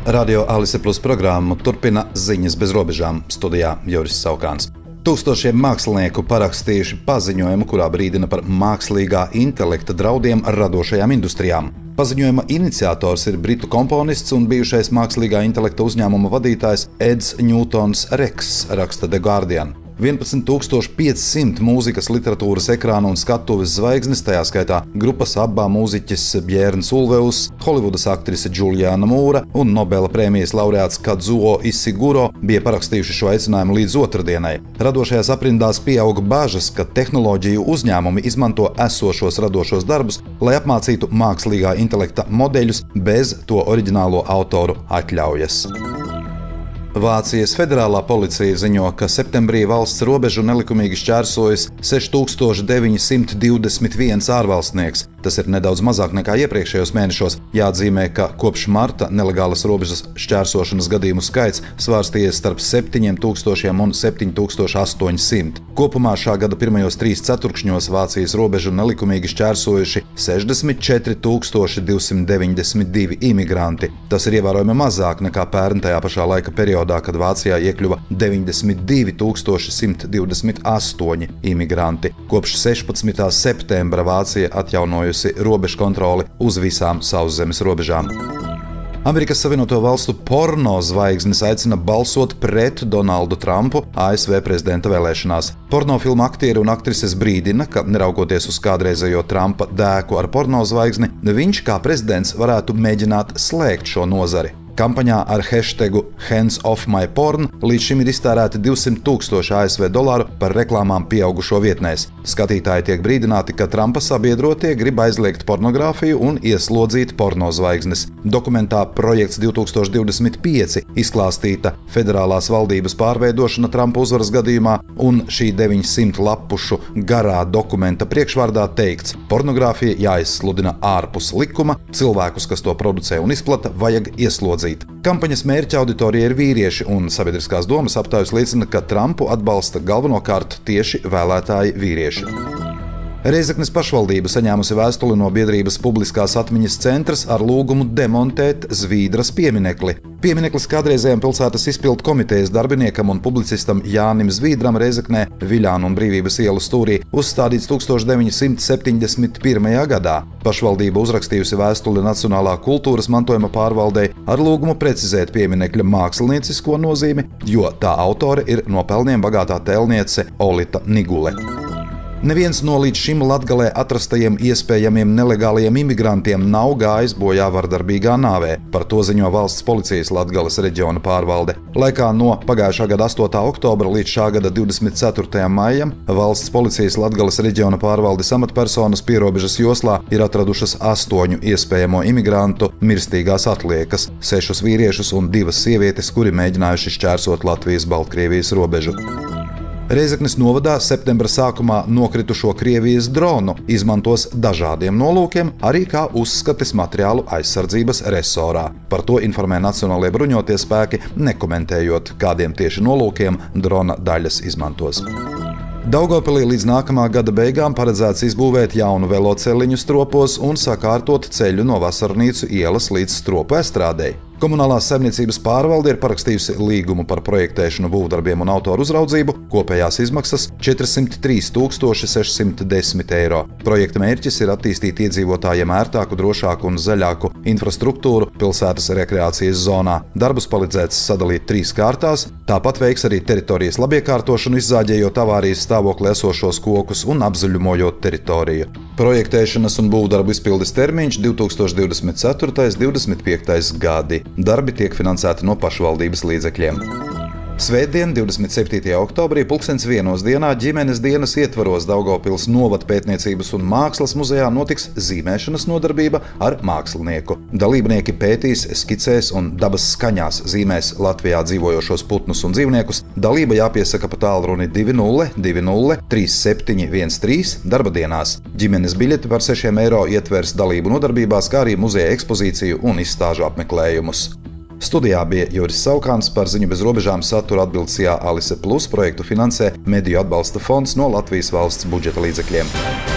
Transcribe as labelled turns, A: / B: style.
A: Radio Alise Plus programmu turpina Ziņas bez robežām, studijā Juris Saukāns. Tūkstošiem mākslinieku parakstījuši paziņojumu, kurā brīdina par mākslīgā intelekta draudiem radošajām industrijām. Paziņojuma iniciators ir britu komponists un bijušais mākslīgā intelekta uzņēmuma vadītājs Eds Newtons Reks, raksta The Guardian. 11,500 mūzikas, literatūras, ekrāna un skatuves zvaigznes, tajā skaitā grupas ABBA mūziķis Bjērns Ulveus, Holivudas aktrise Džuljāna Mūra un Nobela prēmijas laureāts Kadzuo Isiguro bija parakstījuši šo aicinājumu līdz otrdienai. Radošajās aprindās pieauga bažas, ka tehnoloģiju uzņēmumi izmanto esošos radošos darbus, lai apmācītu mākslīgā intelekta modeļus bez to oriģinālo autoru atļaujas. Vācijas federālā policija ziņo, ka septembrī valsts robežu nelikumīgi šķērsojas 6921 ārvalstnieks. Tas ir nedaudz mazāk nekā iepriekšējos mēnešos. Jāatzīmē, ka kopš marta nelegālas robežas šķērsošanas gadījumu skaits svārstījies starp 7000 un 7800. Kopumā šā gada pirmajos 3 ceturkšņos Vācijas robežu nelikumīgi šķērsojuši 64,292 imigranti. Tas ir ievērojami mazāk nekā pērn tajā pašā laika periodā, kad Vācijā iekļuva 92,128 imigranti. Kopš 16. septembra Vācija atjaunojusi robežu kontroli uz visām sauszemes robežām. Amerikas Savienoto Valstu porno zvaigznes aicina balsot pret Donaldu Trumpu ASV prezidenta vēlēšanās. Pornofilmu aktieri un aktrises brīdina, ka neraugoties uz kādreizējo Trumpa dēku ar porno zvaigzni, viņš kā prezidents varētu mēģināt slēgt šo nozari. Kampaņā ar hashtagu #HandsOffMyPorn līdz šim ir iztērēti 200,000 ASV dolāru par reklāmām pieaugušo vietnēs. Skatītāji tiek brīdināti, ka Trumpa sabiedrotie grib aizliegt pornogrāfiju un ieslodzīt porno zvaigznes. Dokumentā Projekts 2025 izklāstīta federālās valdības pārveidošana Trumpa uzvaras gadījumā, un šī 900 lapušu garā dokumenta priekšvārdā teikts: pornogrāfija jāizsludina ārpus likuma, cilvēkus, kas to producē un izplata, vajag ieslodzīt. Kampaņas mērķa auditorija ir vīrieši, un sabiedriskās domas aptaujas liecina, ka Trumpu atbalsta galvenokārt tieši vēlētāji vīrieši. Reizeknes pašvaldība saņēmusi vēstuli no biedrības Publiskās atmiņas centrs ar lūgumu demontēt Zvīdras pieminekli. Piemineklis kādreizējam pilsētas izpildu komitejas darbiniekam un publicistam Jānim Zvīdram Reizeknē, Viļānu un Brīvības ielu stūrī uzstādīts 1971. gadā. Pašvaldība uzrakstījusi vēstuli Nacionālā kultūras mantojuma pārvaldei ar lūgumu precizēt pieminekļa māksliniecisko nozīmi, jo tā autore ir no pelniem bagātā tēlniece Olita Nigule. Neviens no līdz šim Latgalē atrastajiem iespējamiem nelegālajiem imigrantiem nav gājis bojā vardarbīgā nāvē. Par to ziņo valsts policijas Latgales reģiona pārvalde. Laikā no pagājušā gada 8. oktobra līdz šā gada 24. maijam valsts policijas Latgales reģiona pārvaldes amatpersonas pierobežas joslā ir atradušas 8 iespējamo imigrantu mirstīgās atliekas, 6 vīriešus un 2 sievietes, kuri mēģinājuši šķērsot Latvijas-Baltkrievijas robežu. Reizeknes novadā septembra sākumā nokritušo Krievijas dronu izmantos dažādiem nolūkiem, arī kā uzskates materiālu aizsardzības resorā. Par to informē Nacionālie bruņotie spēki, nekomentējot, kādiem tieši nolūkiem drona daļas izmantos. Daugavpilī līdz nākamā gada beigām paredzēts izbūvēt jaunu veloceliņu Stropos un sakārtot ceļu no Vasarnīcu ielas līdz Stropu estrādei. Komunālās saimniecības pārvalde ir parakstījusi līgumu par projektēšanu, būvdarbiem un autoru uzraudzību, kopējās izmaksas 403,610 eiro. Projekta mērķis ir attīstīt iedzīvotājiem ērtāku, drošāku un zaļāku infrastruktūru pilsētas rekreācijas zonā. Darbus palīdzēts sadalīt 3 kārtās, tāpat veiks arī teritorijas labiekārtošanu, izzāģējot avārijas stāvoklī esošos kokus un apzaļumojot teritoriju. Projektēšanas un būvdarbu izpildes termiņš 2024.–2025. gadi. Darbi tiek finansēti no pašvaldības līdzekļiem. Svētdien, 27. oktobrī, 1:00 ģimenes dienas ietvaros Daugavpils novada pētniecības un mākslas muzejā notiks zīmēšanas nodarbība ar mākslinieku. Dalībnieki pētīs, skicēs un dabas skaņās zīmēs Latvijā dzīvojošos putnus un dzīvniekus. Dalība jāpiesaka pa tālruni 2020 3713 darba dienās. Ģimenes biļeti par 6 eiro ietvers dalību nodarbībās, kā arī muzeja ekspozīciju un izstāžu apmeklējumus. Studijā bija Juris Saukāns. Par Ziņu bez robežām satura atbildes Alise Plus projektu finansē Mediju atbalsta fonds no Latvijas valsts budžeta līdzekļiem.